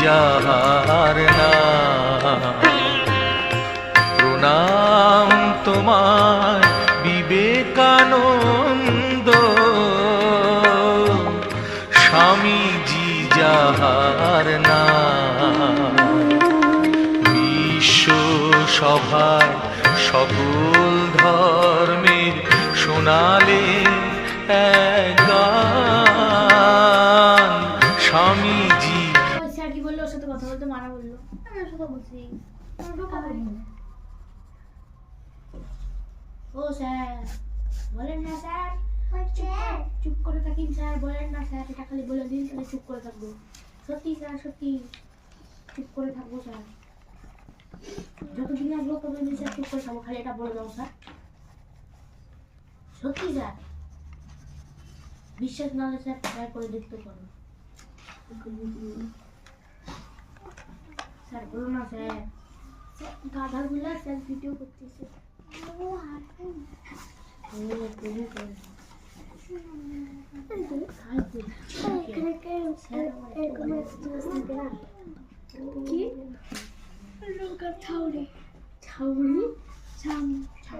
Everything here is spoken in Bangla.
যাহার নাম। প্রণাম তোমায় বিবেকানন্দ, স্বামীজি যাহার নাম। বিশ্ব সভায় সকল ধর্মের শোনালে এক গান। স্বামীজি স্যার কি বললো? ওর সাথে কথা বলতে মানা বললো। আমি ওর সাথে বলছি। ও স্যার বলেন না স্যার, চুপ করে থাকেন স্যার, বলেন না স্যার, এটা খালি বলে দিন তাহলে চুপ করে থাকবো। সত্যি স্যার, সত্যি চুপ করে থাকবো স্যার, যতদিন আসবো ততদিন স্যার চুপ করে থাকবো, খালি এটা বলে দাও স্যার। সত্যি স্যার, বিশ্বাস না হলে স্যার ট্রাই করে দেখতে পারো। স্যার বলো না স্যার, গাধাগুলা স্যার ভিডিও করতেছে। কি ছাউরি ছাউরি ছাউরি